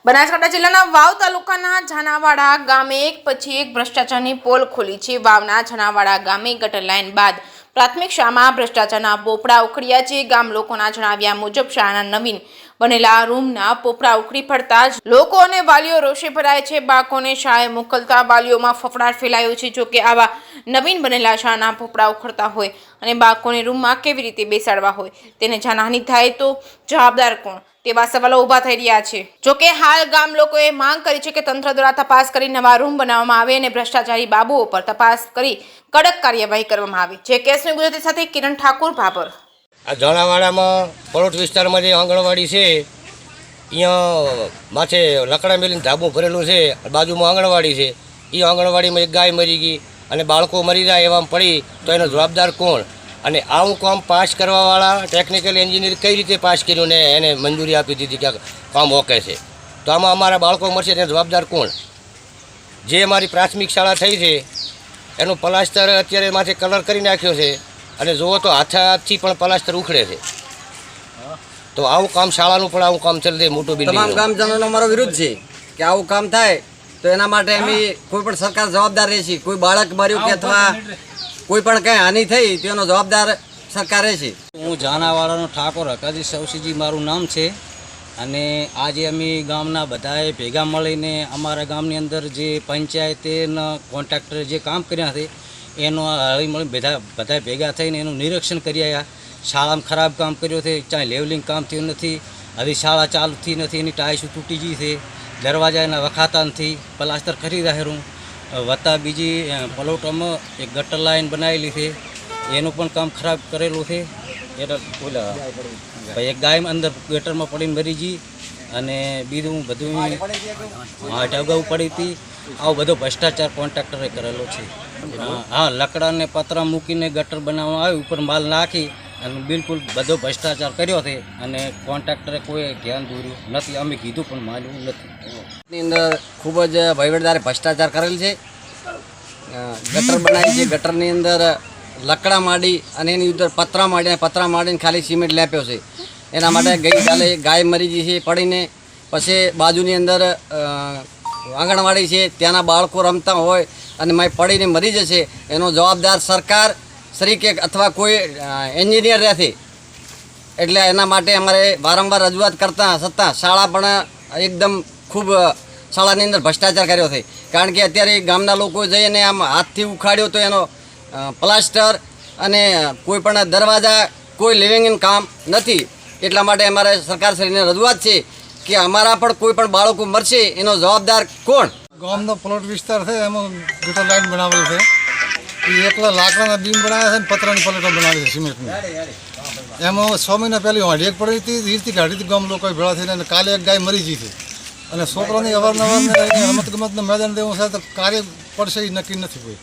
બનાસકાંઠા જિલ્લાના વાવ તાલુકાના ઝાનાવાડા ગામે એક પછી એક ભ્રષ્ટાચારની પોલ ખોલી છે। વાવના ઝાનાવાડા ગામે ગટર લાઇન બાદ પ્રાથમિક શાળામાં ભ્રષ્ટાચારના પોપડા ઉખડ્યા છે। ગામ લોકોના જણાવ્યા મુજબ શાળાના નવીન બનેલા રૂમના પોપડા ઉખડી પડતા જ લોકો અને વાલીઓ રોષે ભરાય છે। બાળકોને શાળાએ મોકલતા વાલીઓમાં ફફડાટ ફેલાયો છે। જોકે આવા નવીન બનેલા શાળાના પોપડા ઉખડતા હોય અને બાળકોને રૂમમાં કેવી રીતે બેસાડવા હોય તેને જાનહાનિ થાય તો જવાબદાર કોણ તેવા સવાલો ઊભા થઈ રહ્યા છે। જોકે હાલ ગામ લોકોએ માંગ કરી છે કે તંત્ર દ્વારા તપાસ કરી નવા રૂમ બનાવવામાં આવે અને ભ્રષ્ટાચારી બાબુઓ પર તપાસ કરી કડક કાર્યવાહી કરવામાં આવે। જે કેસની ગુજરાતી સાથે કિરણ ઠાકુર ભાભર। આ ઝાનાવાડામાં પલોટ વિસ્તારમાં જે આંગણવાડી છે અહીંયા માથે લકડા મેલીને ધાબું ભરેલું છે, બાજુમાં આંગણવાડી છે। એ આંગણવાડીમાં એક ગાય મરી ગઈ અને બાળકો મરી જાય એવામાં પડી તો એનો જવાબદાર કોણ? અને આવું કામ પાસ કરવાવાળા ટેકનિકલ એન્જિનિયર કઈ રીતે પાસ કર્યું ને એને મંજૂરી આપી દીધી કે કામ ઓકે છે? તો આમાં અમારા બાળકો મરશે તેને જવાબદાર કોણ? જે અમારી પ્રાથમિક શાળા થઈ છે એનું પ્લાસ્ટર અત્યારે માથે કલર કરી નાખ્યો છે અને જુઓ તો હાથથી પણ પ્લાસ્ટર ઉખડે છે। તો આવું કામ શાળાનું પણ આવું કામ ચાલે મોટું બિલ્ડિંગ તમામ ગામજનોનો અમારો વિરોધ છે કે આવું કામ થાય તો એના માટે અમે કોઈ પણ સરકાર જવાબદાર રહેશે। કોઈ બાળક મર્યું કે અથવા કોઈ પણ કંઈ હાનિ થઈ તેનો જવાબદાર સરકાર રહેશે। હું ઝાનાવાડાનો ઠાકોર હકાજી સવસીજી મારું નામ છે અને આજે અમે ગામના બધાએ ભેગા મળીને અમારા ગામની અંદર જે પંચાયતના કોન્ટ્રાક્ટરે જે કામ કર્યા છે એનો હળી મળી બધા ભેગા થઈને એનું નિરીક્ષણ કરી આવ્યા। શાળામાં ખરાબ કામ કર્યું છે, ચાહે લેવલિંગ કામ થયું નથી, હજી શાળા ચાલુ થઈ નથી, એની ટાઈસ તૂટી ગઈ છે, દરવાજા એના વખાતા નથી, પ્લાસ્ટર કરી રહ્યું વત્તા બીજી પલોટમાં એક ગટર લાઈન બનાવેલી છે એનું પણ કામ ખરાબ કરેલું છે। એટલે ઓલા એક ગાય અંદર ગટરમાં પડીને મરી ગઈ અને બીજું બધું હાટ અગાઉ પડી હતી। આવો બધો ભ્રષ્ટાચાર કોન્ટ્રાક્ટરે કરેલો છે। હા, લકડાને પતરા મૂકીને ગટર બનાવવામાં આવ્યું, ઉપર માલ નાખી અને બિલકુલ બધો ભ્રષ્ટાચાર કર્યો છે અને કોન્ટ્રાક્ટરે કોઈ ધ્યાન દોર્યું નથી। અમે કીધું પણ માન્યું નથી। એની અંદર ખૂબ જ વહીવટદારે ભ્રષ્ટાચાર કરેલ છે। ગટર બનાવી છે, ગટરની અંદર લકડા માંડી અને એની અંદર પતરા માંડીને ખાલી સિમેન્ટ લેપ્યો છે। એના માટે ગઈકાલે ગાય મરી ગઈ છે પડીને। પછી બાજુની અંદર આંગણવાડી છે, ત્યાંના બાળકો રમતા હોય અને માય પડીને મરી જશે એનો જવાબદાર સરકાર શ્રી કે અથવા કોઈ એન્જિનિયર રહેશે। એટલે એના માટે અમારે વારંવાર રજૂઆત કરતા છતાં શાળા પણ એકદમ ખૂબ શાળાની અંદર ભ્રષ્ટાચાર કર્યો છે। કારણ કે અત્યારે ગામના લોકો જઈને આમ હાથથી ઉખાડ્યો તો એનો પ્લાસ્ટર અને કોઈ પણ દરવાજા કોઈ લિવિંગ કામ નથી। એટલા માટે અમારે સરકારશ્રીને રજૂઆત છે કે અમારા પણ કોઈ પણ બાળકો મરશે એનો જવાબદાર કોણ? ગામનો પ્લોટ વિસ્તાર છે એમાં ગટર લાઈન બનાવેલ છે। એ એકલા લાકડાના બીમ બનાવ્યા છે ને પતરાની પ્લેટો બનાવી છે સિમેન્ટની। એમાં 6 મહિના પહેલી હાડી એક પડી હતી, રીતથી કાઢી હતી ગામ લોકો ભેળા થઈને અને કાલે એક ગાય મરી ગઈ છે અને છોકરાની અવારનવાર રમત ગમતનું મેદાન દેવું છે તો કાર્ય પડશે એ નક્કી નથી કોઈ।